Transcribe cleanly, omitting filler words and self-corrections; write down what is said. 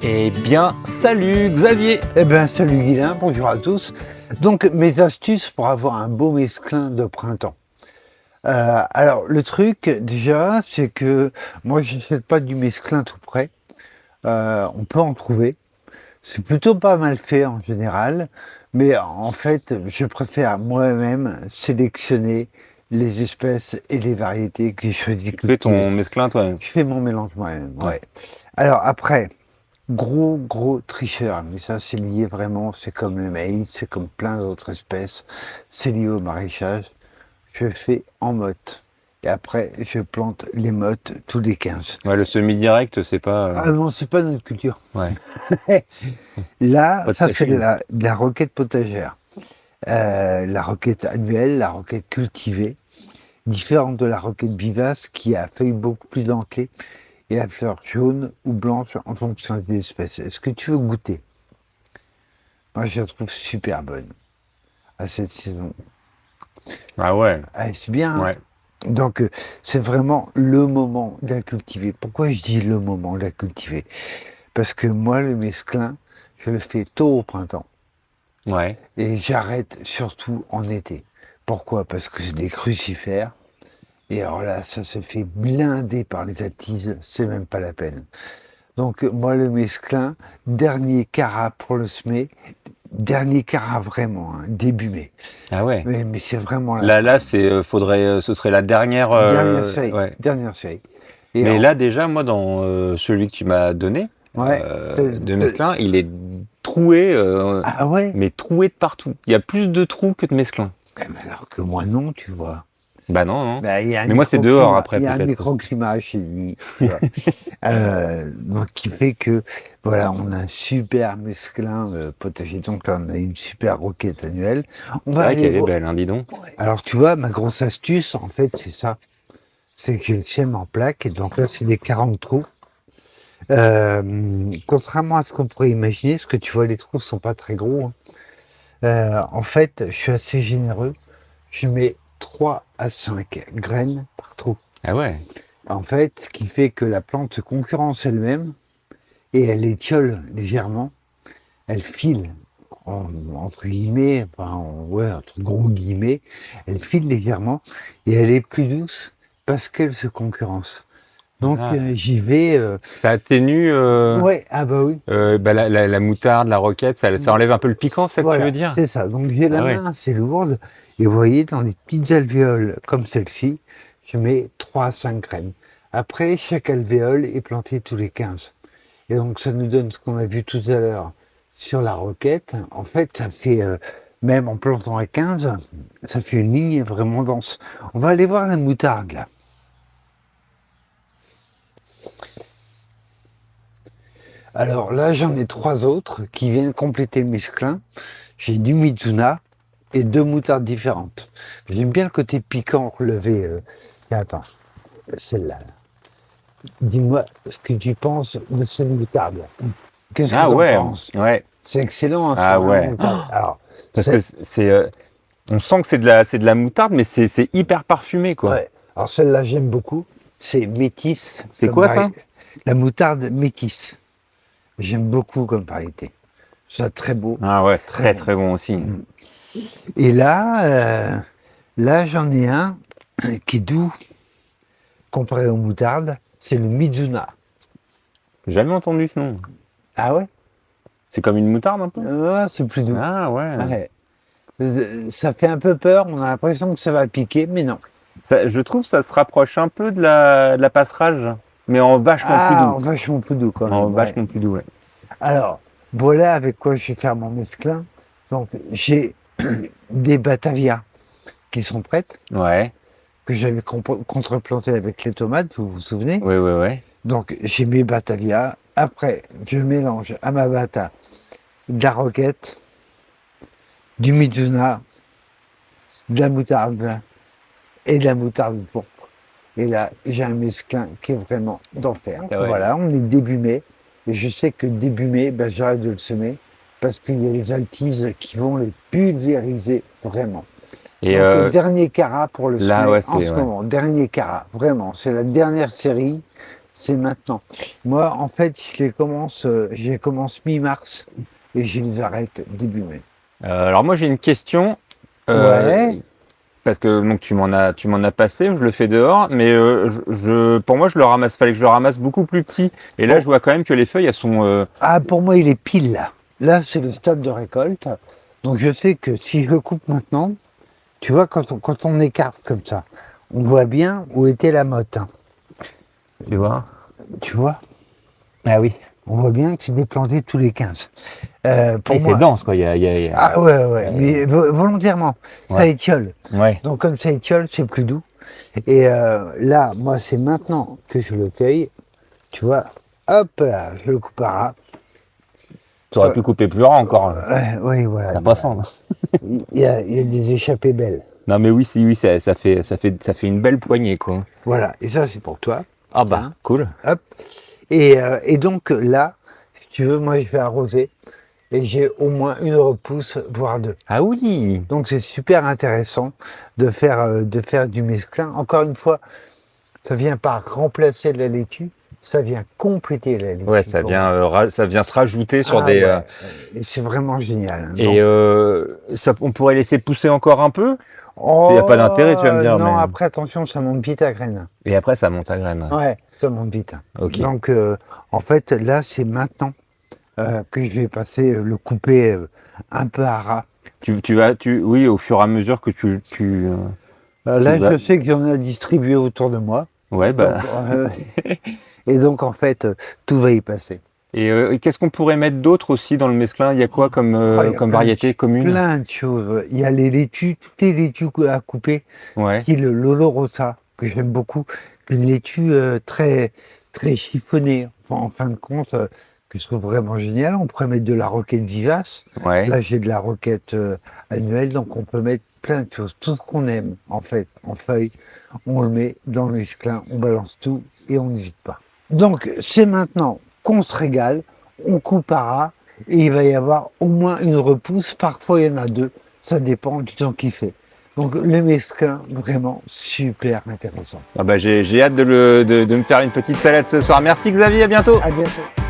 Eh bien, salut Xavier. Eh bien, salut Guilain, bonjour à tous. Donc, mes astuces pour avoir un beau mesclin de printemps. Alors, le truc, déjà, c'est que moi, je n'achète pas du mesclin tout prêt. On peut en trouver. C'est plutôt pas mal fait en général. Mais en fait, je préfère moi-même sélectionner les espèces et les variétés que j'ai choisi de Tu fais cultiver. ton mesclin toi-même. Je fais mon mélange moi-même, Ouais. ouais. Alors après, gros tricheur, mais ça c'est lié vraiment, c'est comme le maïs, c'est comme plein d'autres espèces, c'est lié au maraîchage. Je fais en motte. Et après, je plante les mottes tous les 15. Ouais, le semi-direct, c'est pas. Ah non, c'est pas notre culture. Ouais. Là, Pas de ça c'est sachet. de la roquette potagère. La roquette annuelle, la roquette cultivée, différente de la roquette vivace qui a feuilles beaucoup plus dentelées et à fleurs jaunes ou blanches en fonction des espèces. Est-ce que tu veux goûter? Moi, je la trouve super bonne à cette saison. Ah ouais. Ah, c'est bien, hein. Ouais. Donc, c'est vraiment le moment de la cultiver. Pourquoi je dis le moment de la cultiver? Parce que moi, le mesclin, je le fais tôt au printemps Ouais. et j'arrête surtout en été. Pourquoi? Parce que c'est des crucifères. Et alors là, ça se fait blinder par les attises, c'est même pas la peine. Donc, moi, le mesclin, dernier carat pour le semer, dernier carat vraiment, hein, début mai. Ah ouais. Mais c'est vraiment la Là, fin. c'est faudrait, ce serait la dernière. Dernière série, Ouais. dernière série. Et Mais là déjà, moi, dans celui que tu m'as donné ouais, de mesclin, il est troué, ah ouais? mais troué de partout. Il y a plus de trous que de mesclin. Eh ben alors que moi non, tu vois. Bah non, non. Bah, il y a un Mais moi, c'est dehors microclimat, après il y a un peut-être. microclimat chez lui, tu vois. Donc qui fait que voilà, on a un super mesclin potager. Donc là, on a une super roquette annuelle. On C'est va vrai aller qu'elle est voir. belle, hein, dis donc. Alors tu vois, ma grosse astuce, en fait, c'est ça. C'est que je le sème en plaques. Et donc là, c'est des 40 trous. Contrairement à ce qu'on pourrait imaginer, parce que tu vois, les trous sont pas très gros, hein. En fait, je suis assez généreux. Je mets 3 à 5 graines par trou. Ah ouais. En fait, ce qui fait que la plante se concurrence elle-même et elle étiole légèrement. Elle file, entre guillemets, ouais, entre gros guillemets, elle file légèrement et elle est plus douce parce qu'elle se concurrence. Donc Ah. j'y vais. Ça atténue Ouais, ah bah oui. bah, la moutarde, la roquette, ça enlève un peu le piquant, c'est ça que tu veux Voilà, dire? c'est ça. Donc j'ai la Ah ouais. main assez lourde et vous voyez, dans des petites alvéoles comme celle-ci, je mets 3 à 5 graines. Après, chaque alvéole est plantée tous les 15. Et donc ça nous donne ce qu'on a vu tout à l'heure sur la roquette. En fait, ça fait, même en plantant à 15, ça fait une ligne vraiment dense. On va aller voir la moutarde là. Alors là, j'en ai 3 autres qui viennent compléter le mesclin. J'ai du Mizuna et 2 moutardes différentes. J'aime bien le côté piquant relevé. Tiens, attends, celle-là. Dis-moi ce que tu penses de cette moutarde. Qu'est-ce que Ah tu en ouais, penses? ouais. C'est excellent, hein, c'est Ah vraiment ouais. moutarde. Alors, Parce que on sent que c'est de la moutarde, mais c'est hyper parfumé, quoi. ouais. Alors celle-là, j'aime beaucoup. C'est métisse C'est comme quoi ça? variété. La moutarde métisse. J'aime beaucoup comme variété. Ça très beau, Ah ouais, c'est très très bon. très bon aussi. Et là, j'en ai un qui est doux comparé aux moutardes. C'est le Mizuna. J'ai jamais entendu ce nom. Ah ouais? C'est comme une moutarde un peu? C'est plus doux. Ah ouais. Ouais. Ça fait un peu peur. On a l'impression que ça va piquer, mais non. Je trouve que ça se rapproche un peu de la passerage, mais en vachement plus Ah, doux. vachement plus doux quand En même. Ouais. vachement plus doux, ouais. Alors, voilà avec quoi je vais faire mon mesclin. Donc, j'ai des Batavia qui sont prêtes, Ouais, que j'avais contreplantées avec les tomates, vous vous souvenez? ouais, ouais, ouais. Donc, j'ai mes Batavia. Après, je mélange à ma bata de la roquette, du Mizuna, de la moutarde et de la moutarde pourpre. Et là, j'ai un mesclin qui est vraiment d'enfer. Ah ouais. Voilà, on est début mai. Et je sais que début mai, ben, j'arrête de le semer parce qu'il y a les altises qui vont les pulvériser vraiment. Et Donc, dernier carat pour le là, semer ouais, en c'est ce ouais. moment. Dernier carat, vraiment. C'est la dernière série. c'est maintenant. Moi, en fait, je les commence mi-mars et je les arrête début mai. Alors moi j'ai une question. Ouais. Parce que donc tu m'en as passé, je le fais dehors, mais pour moi je le ramasse, fallait que je le ramasse beaucoup plus petit. Et là Bon. je vois quand même que les feuilles elles sont. Ah, pour moi, il est pile là. Là, c'est le stade de récolte. Donc, je sais que si je le coupe maintenant, tu vois, quand on écarte comme ça, on voit bien où était la motte, hein. Tu vois? Tu vois? Ah oui. On voit bien que c'est déplanté tous les 15. Pour Et c'est moi, dense quoi. ah ouais, mais volontairement, ça Ouais. étiole. Ouais. Donc comme ça étiole, c'est plus doux. Et là, moi, c'est maintenant que je le cueille. Tu vois, hop là, je le coupe à ras. Tu aurais pu couper plus rare encore. Oui, voilà. T'as pas faim. Il y a des échappées belles. Non mais oui, si oui, ça fait une belle poignée quoi. Voilà, et ça, c'est pour toi. Ah bah Hein. cool. Hop. Et donc là, si tu veux, moi, je vais arroser. Et j'ai au moins une repousse, voire deux. Ah oui. Donc c'est super intéressant de faire du mesclin. Encore une fois, ça vient pas remplacer la laitue, ça vient compléter la laitue. Ouais, ça vient se rajouter sur Ah des. ouais, et c'est vraiment génial, hein. Et on pourrait laisser pousser encore un peu. Oh, Il n'y a pas d'intérêt, tu vas me dire. non, Mais... après attention, ça monte vite à graines. Et après, ça monte à graines. Ouais, ça monte vite. Ok. Donc en fait, là, c'est maintenant que je vais passer le couper un peu à ras. Oui, au fur et à mesure que Là, vas- je sais qu'il y en a distribué autour de moi. Ouais, bah. Donc, et donc, en fait, tout va y passer. Et qu'est-ce qu'on pourrait mettre d'autre aussi dans le mesclin? Il y a quoi comme, Ah, il y a comme plein de variété commune? Plein de choses. Il y a les laitues, toutes les laitues à couper, Ouais. style l'olorosa, que j'aime beaucoup, une laitue très, très chiffonnée. Enfin, en fin de compte, que je trouve vraiment génial. On pourrait mettre de la roquette vivace. Ouais. Là, j'ai de la roquette annuelle, donc on peut mettre plein de choses. Tout ce qu'on aime, en fait, en feuilles, on le met dans le mesclin, on balance tout et on n'hésite pas. Donc, c'est maintenant qu'on se régale, on coupe à ras et il va y avoir au moins une repousse. Parfois, il y en a deux. Ça dépend du temps qu'il fait. Donc, le mesclin, vraiment super intéressant. Ah bah, j'ai hâte de me faire une petite salade ce soir. Merci Xavier, à bientôt. À bientôt.